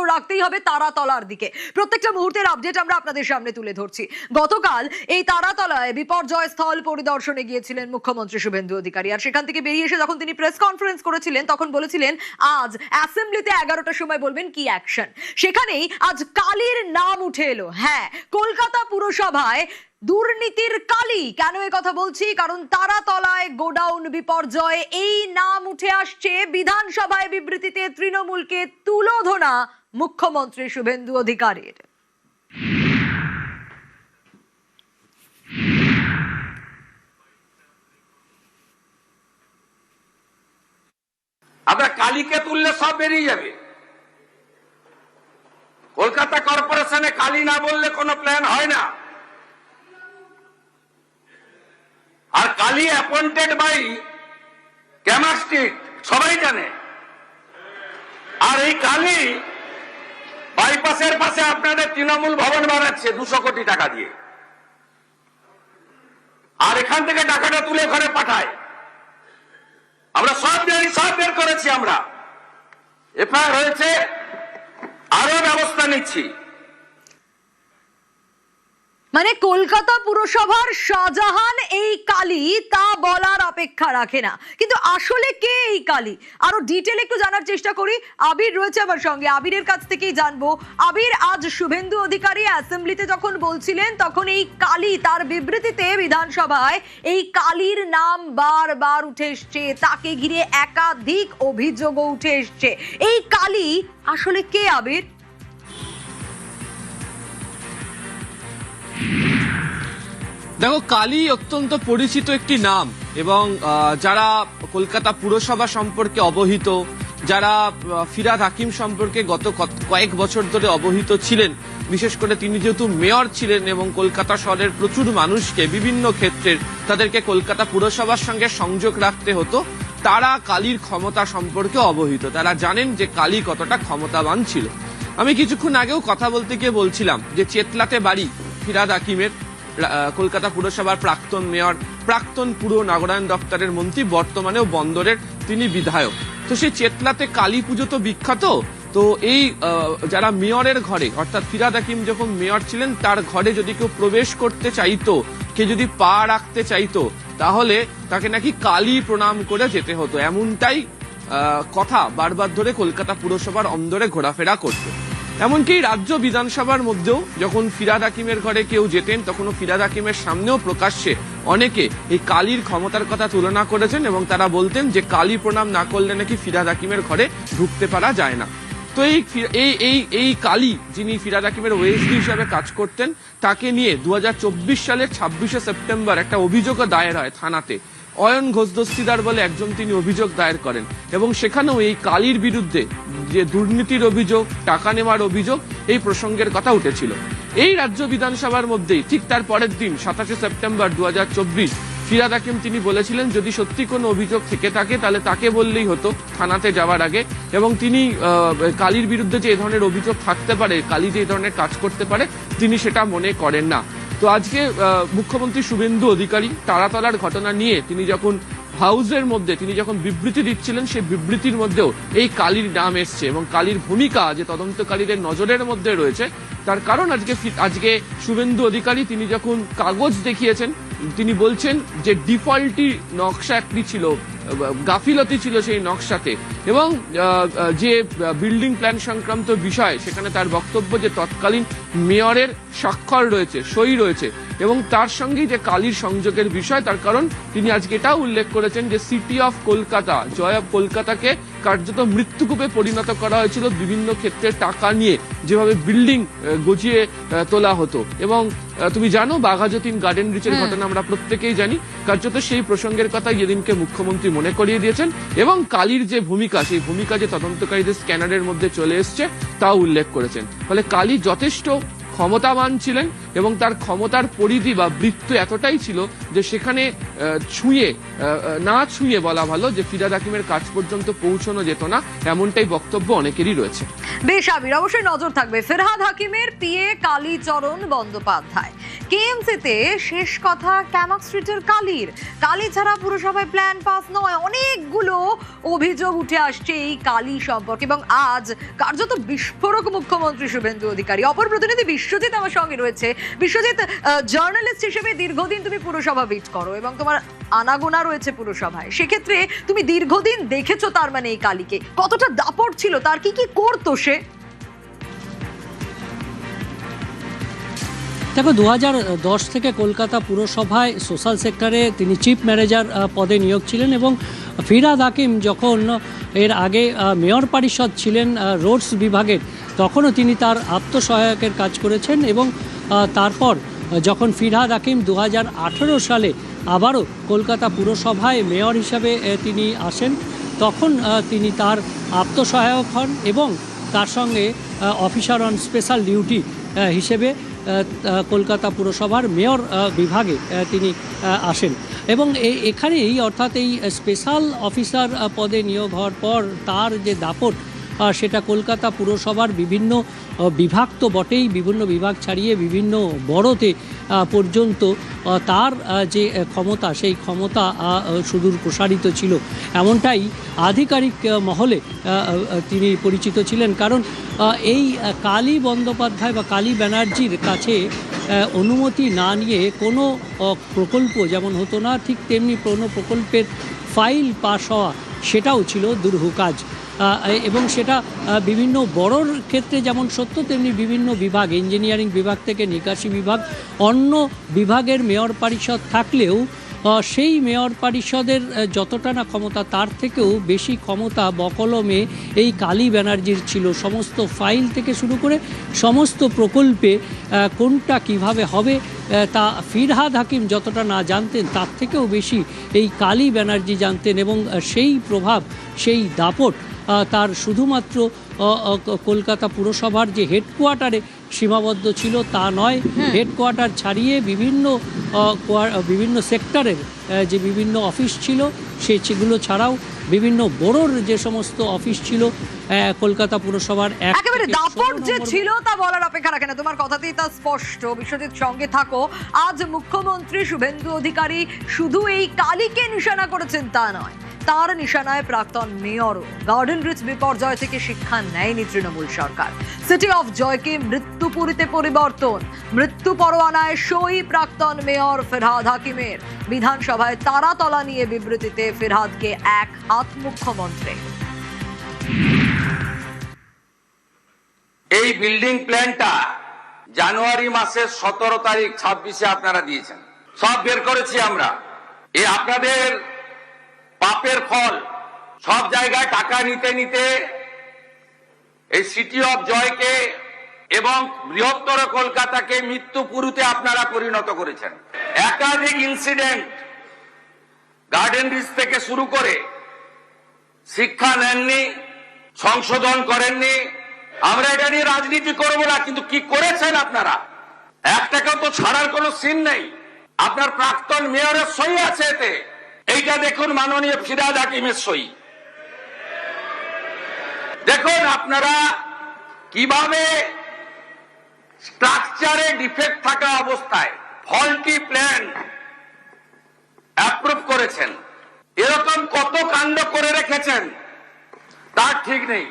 রাখতেই হবে তারাতলার দিকে। প্রত্যেকটা মুহূর্তের আপডেট আমরা আপনাদের সামনে তুলে ধরছি। গতকাল এই তারাতলায় বিপর্যয় স্থল পরিদর্শনে গিয়েছিলেন মুখ্যমন্ত্রী শুভেন্দু অধিকারী। আর সেখান থেকে বেরিয়ে এসে যখন তিনি প্রেস কনফারেন্স করেছিলেন তখন বলেছিলেন আজ অ্যাসেম্বলিতে 11টার সময় বলবেন কি অ্যাকশন। সেখানেই আজ কালির নাম উঠে এলো। হ্যাঁ, কলকাতা পুরসভায় দুর্নীতির কালি। কেন এ কথা বলছি? কারণ তারাতলায় গোডাউন বিপর্যয়, এই নাম উঠে আসছে। বিধানসভায় বিবৃতিতে তৃণমূলকে তুলোধনা মুখ্যমন্ত্রী শুভেন্দু অধিকারীর। আমরা কালীকে তুললে সব বেরিয়ে যাবে। কলকাতা কর্পোরেশনে কালী না বললে কোনো প্ল্যান হয় না। আর কালী অ্যাপয়েন্টেড বাই ক্যামাস্ট্রিট, সবাই জানে। আর এই কালী বাইপাসের পাশে আপনাদের তৃণমূল ভবন বানাচ্ছে 200 কোটি টাকা দিয়ে, আর এখান থেকে টাকাটা তুলে ওখানে পাঠায়। আমরা সব জানি, সব বের করেছি, আমরা এফআইআর হয়েছে, আরো ব্যবস্থা নিচ্ছি। মানে কলকাতা পুরসভার শাহজাহান এই কালী, তা বলার অপেক্ষা রাখে না। কিন্তু আসলে কে এই কালী, আরো ডিটেল একটু জানার চেষ্টা করি। আবির রয়েছে আমার সঙ্গে, আবিরের কাছ থেকেই জানবো। আবির, আজ শুভেন্দু অধিকারী অ্যাসেম্বলিতে যখন বলছিলেন তখন এই কালী, তার বিবৃতিতে বিধানসভায় এই কালীর নাম বারবার উঠে এসছে, তাকে ঘিরে একাধিক অভিযোগও উঠে এসছে। এই কালী আসলে কে আবির? দেখো, কালী অত্যন্ত পরিচিত একটি নাম, এবং যারা কলকাতা পুরসভা সম্পর্কে অবহিত, যারা ফিরহাদ হাকিম সম্পর্কে গত কয়েক বছর ধরে অবহিত ছিলেন, বিশেষ করে তিনি যেহেতু মেয়র ছিলেন এবং কলকাতা শহরের প্রচুর মানুষকে বিভিন্ন ক্ষেত্রের তাদেরকে কলকাতা পুরসভার সঙ্গে সংযোগ রাখতে হতো, তারা কালীর ক্ষমতা সম্পর্কে অবহিত। তারা জানেন যে কালী কতটা ক্ষমতাবান ছিল। আমি কিছুক্ষণ আগেও কথা বলতে গিয়ে বলছিলাম যে চেতলাতে বাড়ি ফিরহাদ হাকিমের, কলকাতা পুরসভার প্রাক্তন মেয়র, প্রাক্তন পুর নগরায়ণ দপ্তরের মন্ত্রী, বর্তমানেও বন্দরের তিনি বিধায়ক। তো সেই চেতলাতে কালী পুজো তো বিখ্যাত। তো এই যারা মেয়রের ঘরে, অর্থাৎ ফিরহাদ হাকিম যখন মেয়র ছিলেন তার ঘরে যদি কেউ প্রবেশ করতে চাইতো, কেউ যদি পা রাখতে চাইতো, তাহলে তাকে নাকি কালী প্রণাম করে যেতে হতো। এমনটাই কথা বারবার ধরে কলকাতা পুরসভার অন্দরে ঘোরাফেরা করতো। এমনকি রাজ্য বিধানসভার মধ্যেও যখন ফিরহাদ হাকিমের ঘরে কেউ যেতেন, তখনও ফিরহাদ হাকিমের সামনেও প্রকাশ্যে অনেকে এই কালীর ক্ষমতার কথা তুলনা করেছেন, এবং তারা বলতেন যে কালী প্রণাম না করলে নাকি ফিরহাদ হাকিমের ঘরে ঢুকতে পারা যায় না। তো এই কালী, যিনি ফিরহাদ হাকিমের ওএসডি হিসাবে কাজ করতেন, তাকে নিয়ে 2024 সালের 26শে সেপ্টেম্বর একটা অভিযোগও দায়ের হয় থানাতে। অয়ন ঘোষ দস্তিদার বলে একজন তিনি অভিযোগ দায়ের করেন, এবং সেখানেও এই কালীর বিরুদ্ধে যে দুর্নীতির অভিযোগ, টাকা নেওয়ার অভিযোগ, এই প্রসঙ্গের কথা উঠেছিল। এই রাজ্য বিধানসভার মধ্যেই ঠিক তার পরের দিন 27শে সেপ্টেম্বর 2024 ফিরহাদ হাকিম তিনি বলেছিলেন যদি সত্যি কোনো অভিযোগ থেকে থাকে তাহলে তাকে বললেই হতো থানাতে যাওয়ার আগে, এবং তিনি কালীর বিরুদ্ধে যে এ ধরনের অভিযোগ থাকতে পারে, কালী যে এই ধরনের কাজ করতে পারে, তিনি সেটা মনে করেন না। তো আজকে মুখ্যমন্ত্রী শুভেন্দু অধিকারী তারাতলার ঘটনা নিয়ে তিনি যখন হাউসের মধ্যে তিনি যখন বিবৃতি দিচ্ছিলেন, সেই বিবৃতির মধ্যেও এই কালীর নাম এসছে, এবং কালীর ভূমিকা যে তদন্তকারীদের নজরের মধ্যে রয়েছে। তার কারণ আজকে শুভেন্দু অধিকারী তিনি যখন কাগজ দেখিয়েছেন, তিনি বলছেন যে ডিফল্টি নকশা একটি ছিল, গাফিলতি ছিল সেই নকশাতে, এবং যে বিল্ডিং প্ল্যান সংক্রান্ত বিষয়, সেখানে তার বক্তব্য যে তৎকালীন মেয়রের স্বাক্ষর রয়েছে, সই রয়েছে, এবং তার সঙ্গেই যে কালীর সংযোগের বিষয়। তার কারণ তিনি আজকে এটাও উল্লেখ করেছেন যে city of Kolkata, joy of কলকাতাকে কার্যত মৃত্যুকূপে পরিণত করা হয়েছিল বিভিন্ন ক্ষেত্রে টাকা নিয়ে, যেভাবে বিল্ডিং গজিয়ে তোলা হতো। এবং তুমি জানো বাঘাযতীন গার্ডেন রিচের ঘটনা আমরা প্রত্যেকেই জানি। কার্যত সেই প্রসঙ্গের কথা এদিনকে মুখ্যমন্ত্রী মনে করিয়ে দিয়েছেন, এবং কালীর যে ভূমিকা, সেই ভূমিকা যে তদন্তকারীদের স্ক্যানারের মধ্যে চলে এসছে তাও উল্লেখ করেছেন। ফলে কালী যথেষ্ট ক্ষমতাবান ছিলেন, এবং তার ক্ষমতার পরিধি বা বৃত্ত এতটাই ছিল যে সেখানে না ছুঁয়ে বলা ভালো যে ফিরহাদ হাকিমের কাজ পর্যন্ত পৌঁছানো যেত না, এমনটাই বক্তব্য অনেকেরই রয়েছে। বেশ আবির, অবশ্যই নজর থাকবে ফিরহাদ হাকিমের পিএ কালীচরণ বন্দ্যোপাধ্যায়। কেএমসিতে শেষ কথা ক্যামাক স্ট্রিটের কালী ছাড়া পুরসভায় প্ল্যান পাস নয়। অনেকগুলো অভিযোগ উঠে আসছে এই কালী সম্পর্কে এবং আজ কার্যত বিস্ফোরক মুখ্যমন্ত্রী শুভেন্দু অধিকারী। অপর প্রতিনিধি বিশ্বজিৎ আমার সঙ্গে রয়েছে। বিশ্বজিৎ, জার্নালিস্ট হিসেবে দীর্ঘদিন তুমি পুরসভা বিট করো এবং তোমার আনাগোনা রয়েছে পুরসভায়, সেক্ষেত্রে তুমি দীর্ঘদিন দেখেছো তার মানে এই কালীকে, কতটা দাপট ছিল, তার কি কি করতো সে? দেখো, 2010 থেকে কলকাতা পুরসভায় সোশ্যাল সেক্টরে তিনি চিফ ম্যানেজার পদে নিয়োগ ছিলেন এবং ফিরহাদ হাকিম যখন এর আগে মেয়র পরিষদ ছিলেন রোডস বিভাগের, তখনও তিনি তার আত্মসহায়কের কাজ করেছেন এবং তারপর যখন ফিরহাদ হাকিম 2018 সালে আবারও কলকাতা পুরসভায় মেয়র হিসাবে তিনি আসেন, তখন তিনি তার আত্মসহায়ক হন এবং তার সঙ্গে অফিসার অন স্পেশাল ডিউটি হিসেবে কলকাতা পুরসভার মেয়র বিভাগে তিনি আসেন এবং এখানেই অর্থাৎ এই স্পেশাল অফিসার পদে নিয়োগ হওয়ার পর তার যে দাপট সেটা কলকাতা পুরসভার বিভিন্ন বিভাগ তো বটেই, বিভিন্ন বিভাগ ছাড়িয়ে বিভিন্ন বড়তে পর্যন্ত তার যে ক্ষমতা, সেই ক্ষমতা সুদূর প্রসারিত ছিল, এমনটাই আধিকারিক মহলে তিনি পরিচিত ছিলেন। কারণ এই কালী বন্দ্যোপাধ্যায় বা কালী ব্যানার্জির কাছে অনুমতি না নিয়ে কোনো প্রকল্প যেমন হতো না, ঠিক তেমনি কোনো প্রকল্পের ফাইল পাস হওয়া সেটাও ছিল দুরূহ কাজ। এবং সেটা বিভিন্ন বড়োর ক্ষেত্রে যেমন সত্য, তেমনি বিভিন্ন বিভাগ, ইঞ্জিনিয়ারিং বিভাগ থেকে নিকাশি বিভাগ, অন্য বিভাগের মেয়র পরিষদ থাকলেও সেই মেয়র পরিষদের যতটা না ক্ষমতা, তার থেকেও বেশি ক্ষমতা বকলমে এই কালী ব্যানার্জির ছিল। সমস্ত ফাইল থেকে শুরু করে সমস্ত প্রকল্পে কোনটা কিভাবে হবে তা ফিরহাদ হাকিম যতটা না জানতেন, তার থেকেও বেশি এই কালী ব্যানার্জি জানতেন এবং সেই প্রভাব, সেই দাপট তার শুধুমাত্র কলকাতা পুরসভার যে হেডকোয়ার্টারে সীমাবদ্ধ ছিল তা নয়, হেডকোয়ার্টার ছাড়িয়ে বিভিন্ন সেক্টরের যে বিভিন্ন অফিস ছিল সেগুলো ছাড়াও বিভিন্ন বড়োর যে সমস্ত অফিস ছিল কলকাতা পুরসভার একেবারে দাপট যে ছিল তা বলার অপেক্ষা রাখে না, তোমার কথাতেই তা স্পষ্ট। বিশ্বজিৎ সঙ্গে থাকো। আজ মুখ্যমন্ত্রী শুভেন্দু অধিকারী শুধু এই কালীকে নিশানা করেছেন তা নয়, তার নিশানায় প্রাক্তন মেয়রও। গার্ডেন রিচ বিপর্যয় থেকে শিক্ষা নেয়নি তৃণমূল সরকার। সিটি অফ জয়কে মৃত্যুপুরীতে পরিবর্তন, মৃত্যু পরোয়ানায় সই প্রাক্তন মেয়র ফিরহাদ হাকিমের। বিধানসভায় তারাতলা নিয়ে বিবৃতিতে ফিরহাদকে এক হাত মুখ্যমন্ত্রী। এই বিল্ডিং প্ল্যানটা জানুয়ারি মাসের 17 তারিখ 26-এ আপনারা দিয়েছেন, সব বের করেছি আমরা। এই আপনাদের পাপের ফল, সব জায়গায় টাকা নিতে নিতে এই সিটি অফ জয়কে এবং বৃহত্তর কলকাতাকে মৃত্যুপুরীতে আপনারা পরিণত করেছেন। একাধিক ইনসিডেন্ট গার্ডেন রিচ থেকে শুরু করে শিক্ষা নেননি, সংশোধন করেননি। আমরা এটা নিয়ে রাজনীতি করব না, কিন্তু কি করেছেন আপনারা? একটাকেও তো ছাড়ার কোনো সিন নেই। আপনার প্রাক্তন মেয়রের সই আছে এতে। এইটা দেখুন, মাননীয় ফিরহাদ হাকিমের সই। দেখুন আপনারা কিভাবে স্ট্রাকচারে ডিফেক্ট থাকা অবস্থায় ফল্টি প্ল্যান অ্যাপ্রুভ করেছেন। এরকম কত কাণ্ড করে রেখেছেন তার ঠিক নেই।